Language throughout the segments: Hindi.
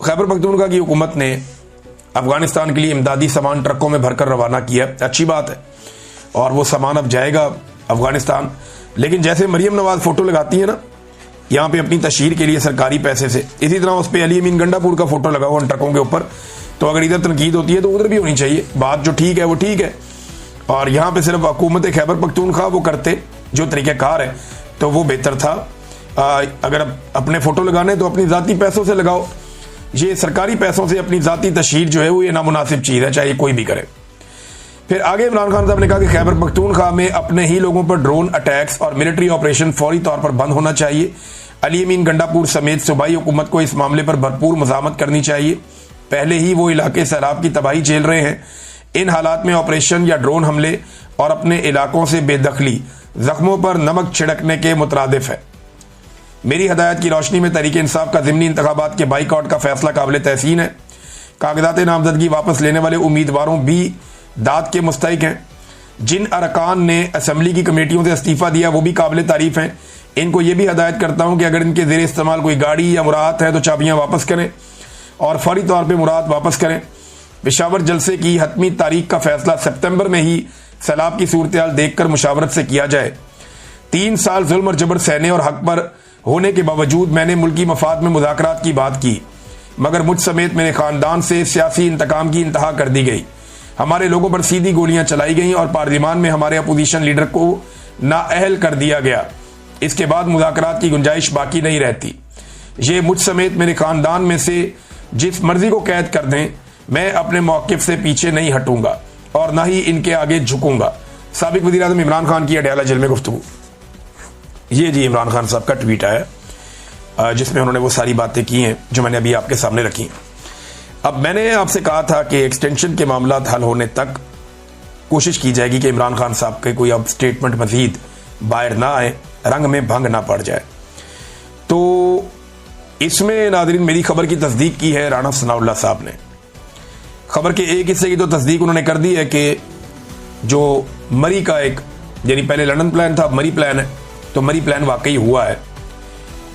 खैबर पख्तूनख्वा की हुकूमत ने अफगानिस्तान के लिए इमदादी सामान ट्रकों में भरकर रवाना किया, अच्छी बात है, और वो सामान अब जाएगा अफगानिस्तान। लेकिन जैसे मरियम नवाज फोटो लगाती है ना यहाँ पे अपनी तशहीर के लिए सरकारी पैसे से, इसी तरह उस पर अली अमीन गंडापुर का फोटो लगा हुआ उन ट्रकों के ऊपर। तो अगर इधर तनकीद होती है तो उधर भी होनी चाहिए। बात जो ठीक है वो ठीक है, और यहाँ पे सिर्फ हुकूमत खैबर पख्तूनख्वा वो करते जो तरीक़ाकार है तो वो बेहतर था। अगर अपने फोटो लगाने तो अपनी ज़ाती पैसों से लगाओ, ये सरकारी पैसों से अपनी ज़ाती तशहीर जो है वो ये नामुनासिब चीज़ है, चाहे कोई भी करे। फिर आगे इमरान खान साहब ने कहा कि खैबर पख्तूनख्वा में अपने ही लोगों पर ड्रोन अटैक्स और मिलिट्री ऑपरेशन फौरी तौर पर बंद होना चाहिए। अली अमीन गंडापुर समेत सूबाई हुकूमत को इस मामले पर भरपूर मज़ामत करनी चाहिए। पहले ही वो इलाके सैलाब की तबाही झेल रहे हैं। इन हालात में ऑपरेशन या ड्रोन हमले और अपने इलाकों से बेदखली जख्मों पर नमक छिड़कने के मुतरादिफ है। मेरी हदायत की रोशनी में तहरीक इंसाफ का ज़िमनी इंतखाबात के बाइकआउट का फैसला काबिल तहसीन है। कागजात नामजदगी वापस लेने वाले उम्मीदवारों भी दाद के मुस्तहिक हैं। जिन अरकान ने असम्बली की कमेटियों से इस्तीफ़ा दिया वो भी काबिल तारीफ़ हैं। इनको ये भी हदायत करता हूँ कि अगर इनके ज़ेर इस्तेमाल कोई गाड़ी या मुराद है तो चाबियाँ वापस करें और फौरी तौर पर मुराद वापस करें। पेशावर जलसे की हतमी तारीख का फैसला सितंबर में ही सैलाब की सूरत हाल देख कर मुशावरत से किया जाए। 3 साल जुल्म और जबर सहने और हक पर होने के बावजूद मैंने मुल्की मफाद में मुज़ाकरात की बात की, मगर मुझ समेत मेरे ख़ानदान से सियासी इंतकाम की इंतहा कर दी गई। हमारे लोगों पर सीधी गोलियां चलाई गईं और पार्लियामान में हमारे अपोजिशन लीडर को नाअहल कर दिया गया। इसके बाद मुज़ाकरात की गुंजाइश बाकी नहीं रहती। ये मुझ समेत मेरे ख़ानदान में से जिस मर्जी को कैद कर दें, मैं अपने मौक़िफ़ से पीछे नहीं हटूंगा और ना ही इनके आगे झुकूंगा। साबिक वज़ीर आज़म इमरान खान की अडयाला जेल में गुफ्तगू। ये जी इमरान खान साहब का ट्वीट आया जिसमें उन्होंने वो सारी बातें की हैं जो मैंने अभी आपके सामने रखी। अब मैंने आपसे कहा था कि एक्सटेंशन के मामला हल होने तक कोशिश की जाएगी कि इमरान खान साहब के कोई अब स्टेटमेंट मजीद बाहर ना आए, रंग में भंग ना पड़ जाए। तो इसमें नाज़रीन मेरी खबर की तस्दीक की है राना सनाउल्लाह साहब ने। खबर के एक हिस्से की तो तस्दीक उन्होंने कर दी है कि जो मरी का एक, यानी पहले लंदन प्लान था, अब मरी प्लान है, तो मरी प्लान वाकई हुआ है।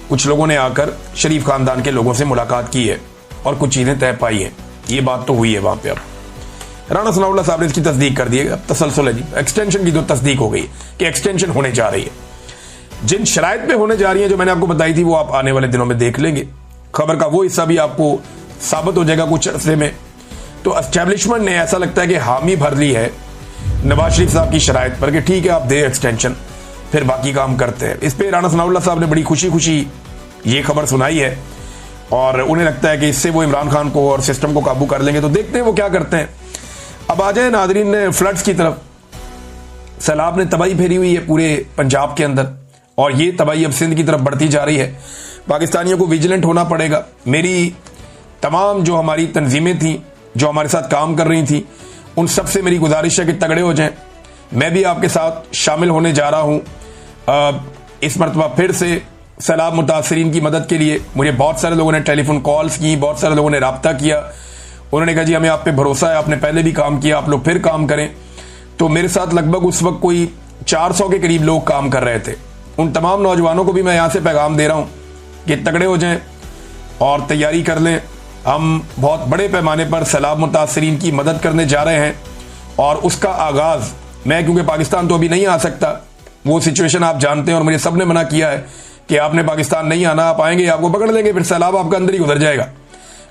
कुछ लोगों ने आकर शरीफ खानदान के लोगों से मुलाकात की है और कुछ चीज़ें तय पाई हैं, ये बात तो हुई है वहाँ पे। अब राना सनाउल्लाह साहब ने इसकी तस्दीक कर दी है। अब तसलसल है जी, एक्सटेंशन की तो तस्दीक हो गई कि एक्सटेंशन होने जा रही है। जिन शराइत पे होने जा रही है जो मैंने आपको बताई थी वो आप आने वाले दिनों में देख लेंगे। खबर का वो हिस्सा भी आपको साबित हो जाएगा कुछ अर्से में। तो एस्टेब्लिशमेंट ने ऐसा लगता है कि हामी भर ली है नवाज शरीफ साहब की शराइत पर कि ठीक है आप दे एक्सटेंशन, फिर बाकी काम करते हैं। इस पर राना सनाउल्लाह साहब ने बड़ी खुशी खुशी ये खबर सुनाई है और उन्हें लगता है कि इससे वो इमरान खान को और सिस्टम को काबू कर लेंगे। तो देखते हैं वो क्या करते हैं। अब आ जाए नाजरीन फ्लड्स की तरफ। सैलाब ने तबाही फेरी हुई है पूरे पंजाब के अंदर और ये तबाही अब सिंध की तरफ बढ़ती जा रही है। पाकिस्तानियों को विजिलेंट होना पड़ेगा। मेरी तमाम जो हमारी तंजीमें थी जो हमारे साथ काम कर रही थी उन सब से मेरी गुजारिश है कि तगड़े हो जाएं। मैं भी आपके साथ शामिल होने जा रहा हूँ इस मरतबा फिर से सैलाब मुतासरीन की मदद के लिए। मुझे बहुत सारे लोगों ने टेलीफोन कॉल्स की, बहुत सारे लोगों ने रब्ता किया। उन्होंने कहा जी हमें आप पे भरोसा है, आपने पहले भी काम किया, आप लोग फिर काम करें। तो मेरे साथ लगभग उस वक्त कोई 400 के करीब लोग काम कर रहे थे। उन तमाम नौजवानों को भी मैं यहाँ से पैगाम दे रहा हूँ कि तगड़े हो जाएं और तैयारी कर लें। हम बहुत बड़े पैमाने पर सैलाब मुतासरीन की मदद करने जा रहे हैं और उसका आगाज़ मैं, क्योंकि पाकिस्तान तो अभी नहीं आ सकता, वो सिचुएशन आप जानते हैं और मुझे सब ने मना किया है कि आपने पाकिस्तान नहीं आना, आप आएंगे आपको पकड़ लेंगे, फिर सैलाब आपका अंदर ही उधर जाएगा।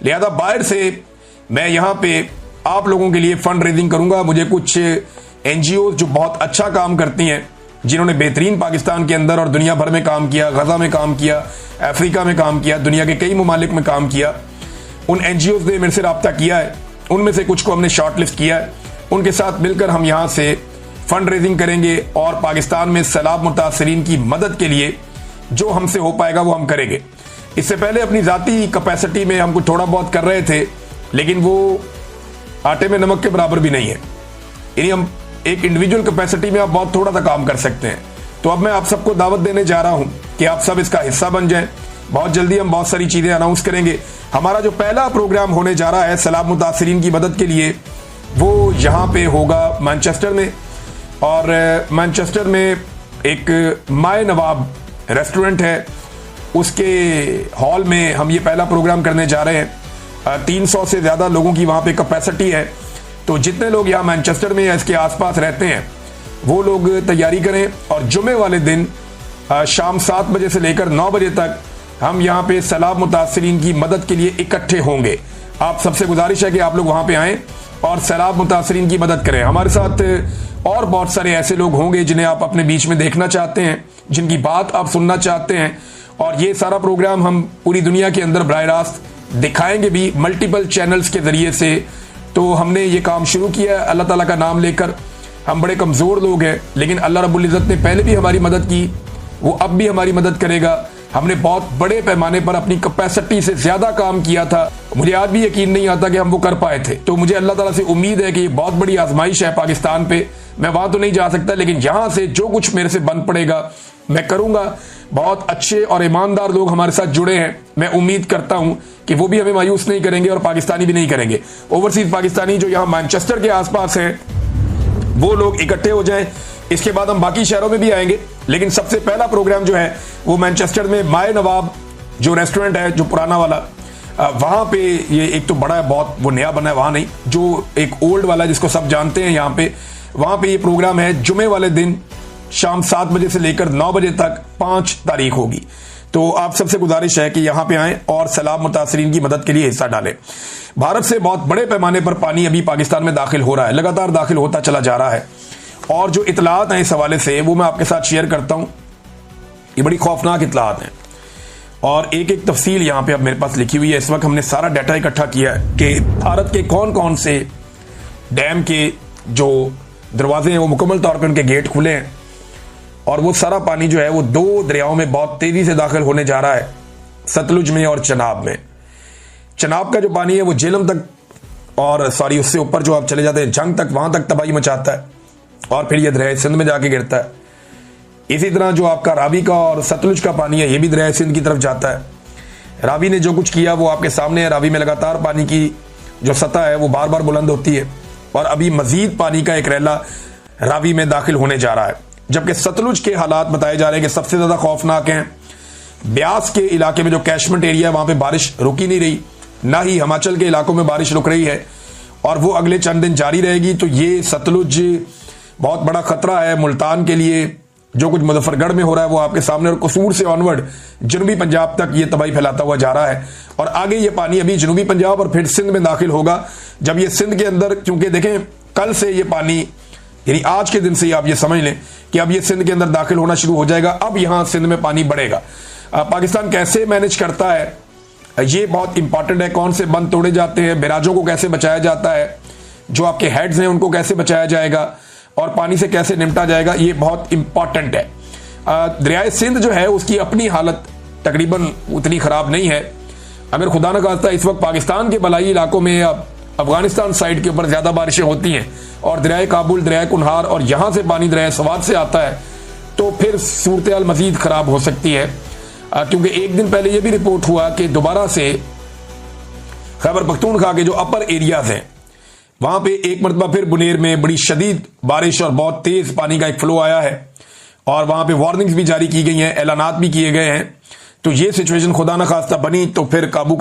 लिहाजा बाहर से मैं यहाँ पे आप लोगों के लिए फंड रेजिंग करूँगा। मुझे कुछ NGOs जो बहुत अच्छा काम करती हैं, जिन्होंने बेहतरीन पाकिस्तान के अंदर और दुनिया भर में काम किया, गजा में काम किया, अफ्रीका में काम किया, दुनिया के कई ममालिक में काम किया, उन NGOs ने मेरे से रब्ता किया है। उनमें से कुछ को हमने शॉर्ट लिस्ट किया है। उनके साथ मिलकर हम यहाँ से फंड रेजिंग करेंगे और पाकिस्तान में सैलाब मुतासरीन की मदद के लिए जो हमसे हो पाएगा वो हम करेंगे। इससे पहले अपनी ज़ाती कैपेसिटी में हम कुछ थोड़ा बहुत कर रहे थे, लेकिन वो आटे में नमक के बराबर भी नहीं है। यानी हम एक इंडिविजुअल कैपेसिटी में आप बहुत थोड़ा सा काम कर सकते हैं। तो अब मैं आप सबको दावत देने जा रहा हूं कि आप सब इसका हिस्सा बन जाएं। बहुत जल्दी हम बहुत सारी चीज़ें अनाउंस करेंगे। हमारा जो पहला प्रोग्राम होने जा रहा है सैलाब मुतासरीन की मदद के लिए, वो यहाँ पे होगा मैनचेस्टर में। और मैनचेस्टर में एक माए नवाब रेस्टोरेंट है, उसके हॉल में हम ये पहला प्रोग्राम करने जा रहे हैं। 300 से ज़्यादा लोगों की वहाँ पे कैपेसिटी है। तो जितने लोग यहाँ मैनचेस्टर में या इसके आसपास रहते हैं वो लोग तैयारी करें, और जुमे वाले दिन शाम 7 बजे से लेकर 9 बजे तक हम यहाँ पे सैलाब मुतासरीन की मदद के लिए इकट्ठे होंगे। आप सबसे गुजारिश है कि आप लोग वहाँ पे आएँ और सैलाब मुतासरीन की मदद करें। हमारे साथ और बहुत सारे ऐसे लोग होंगे जिन्हें आप अपने बीच में देखना चाहते हैं, जिनकी बात आप सुनना चाहते हैं, और ये सारा प्रोग्राम हम पूरी दुनिया के अंदर बराह रास्त दिखाएंगे भी मल्टीपल चैनल्स के ज़रिए से। तो हमने ये काम शुरू किया है अल्लाह ताला का नाम लेकर। हम बड़े कमज़ोर लोग हैं, लेकिन अल्लाह रब्बुल इज़्ज़त ने पहले भी हमारी मदद की, वो अब भी हमारी मदद करेगा। हमने बहुत बड़े पैमाने पर अपनी कैपेसिटी से ज़्यादा काम किया था, मुझे आज भी यकीन नहीं आता कि हम वो कर पाए थे। तो मुझे अल्लाह ताला से उम्मीद है कि ये बहुत बड़ी आजमाइश है पाकिस्तान पे। मैं वहाँ तो नहीं जा सकता, लेकिन यहाँ से जो कुछ मेरे से बन पड़ेगा मैं करूँगा। बहुत अच्छे और ईमानदार लोग हमारे साथ जुड़े हैं, मैं उम्मीद करता हूँ कि वो भी हमें मायूस नहीं करेंगे और पाकिस्तानी भी नहीं करेंगे। ओवरसीज पाकिस्तानी जो यहाँ मैनचेस्टर के आसपास हैं वो लोग इकट्ठे हो जाएं। इसके बाद हम बाकी शहरों में भी आएंगे, लेकिन सबसे पहला प्रोग्राम जो है वो मैनचेस्टर में माए नवाब जो रेस्टोरेंट है, जो पुराना वाला, वहाँ पे ये एक तो बड़ा है बहुत, वो नया बना है वहाँ नहीं, जो एक ओल्ड वाला जिसको सब जानते हैं यहाँ पे, वहाँ पे ये प्रोग्राम है। जुमे वाले दिन शाम 7 बजे से लेकर 9 बजे तक 5 तारीख होगी। तो आप सबसे गुजारिश है कि यहाँ पे आएँ और सैलाब मुतासरीन की मदद के लिए हिस्सा डालें। भारत से बहुत बड़े पैमाने पर पानी अभी पाकिस्तान में दाखिल हो रहा है, लगातार दाखिल होता चला जा रहा है, और जो इतलात हैं इस हवाले से वो मैं आपके साथ शेयर करता हूँ। ये बड़ी खौफनाक इतलात हैं और एक एक तफसील यहाँ पे अब मेरे पास लिखी हुई है। इस वक्त हमने सारा डाटा इकट्ठा किया है कि भारत के कौन कौन से डैम के जो दरवाजे हैं वो मुकम्मल तौर पर उनके गेट खुले हैं, और वो सारा पानी जो है वो 2 दरियाओं में बहुत तेज़ी से दाखिल होने जा रहा है, सतलुज में और चनाब में। चनाब का जो पानी है वो जेलम तक, और सॉरी उससे ऊपर जो आप चले जाते हैं जंग तक, वहाँ तक तबाही मचाता है, और फिर ये दरिया सिंध में जाके गिरता है। इसी तरह जो आपका रावी का और सतलुज का पानी है ये भी दरिया सिंध की तरफ जाता है। रावी ने जो कुछ किया वो आपके सामने है। रावी में लगातार पानी की जो सतह है वो बार बार बुलंद होती है, और अभी मजीद पानी का एक रैला रावी में दाखिल होने जा रहा है। जबकि सतलुज के हालात बताए जा रहे हैं कि सबसे ज़्यादा खौफनाक हैं। ब्यास के इलाके में जो कैशमेंट एरिया है वहाँ पे बारिश रुकी नहीं रही, ना ही हिमाचल के इलाकों में बारिश रुक रही है, और वो अगले चंद दिन जारी रहेगी। तो ये सतलुज बहुत बड़ा खतरा है मुल्तान के लिए। जो कुछ मुजफ्फरगढ़ में हो रहा है वो आपके सामने, और कसूर से ऑनवर्ड जनूबी पंजाब तक ये तबाही फैलाता हुआ जा रहा है, और आगे ये पानी अभी जनूबी पंजाब और फिर सिंध में दाखिल होगा। जब ये सिंध के अंदर, क्योंकि देखें कल से ये पानी, यानी आज के दिन से ही आप ये समझ लें कि अब ये सिंध के अंदर दाखिल होना शुरू हो जाएगा। अब यहाँ सिंध में पानी बढ़ेगा। पाकिस्तान कैसे मैनेज करता है ये बहुत इंपॉर्टेंट है। कौन से बंद तोड़े जाते हैं, बैराजों को कैसे बचाया जाता है, जो आपके हेड्स हैं उनको कैसे बचाया जाएगा, और पानी से कैसे निपटा जाएगा, ये बहुत इंपॉर्टेंट है। दरियाए सिंध जो है उसकी अपनी हालत तकरीबन उतनी ख़राब नहीं है। अगर खुदा न खास्ता इस वक्त पाकिस्तान के बलाई इलाकों में या अफगानिस्तान साइड के ऊपर ज़्यादा बारिशें होती हैं और दरियाए काबुल, दरियाए कुनहार और यहाँ से पानी दरियाए सवात से आता है, तो फिर सूरत हाल मज़ीद ख़राब हो सकती है। क्योंकि एक दिन पहले ये भी रिपोर्ट हुआ कि दोबारा से खैबर पख्तूनख्वा के जो अपर एरियाज़ हैं वहाँ पे एक मरतबा फिर बुनेर में बड़ी शदीद बारिश और बहुत तेज़ पानी का एक फ्लो आया है, और वहाँ पे वार्निंग्स भी जारी की गई हैं, ऐलानात भी किए गए हैं। तो ये सिचुएशन खुदा न खास्ता बनी तो फिर काबू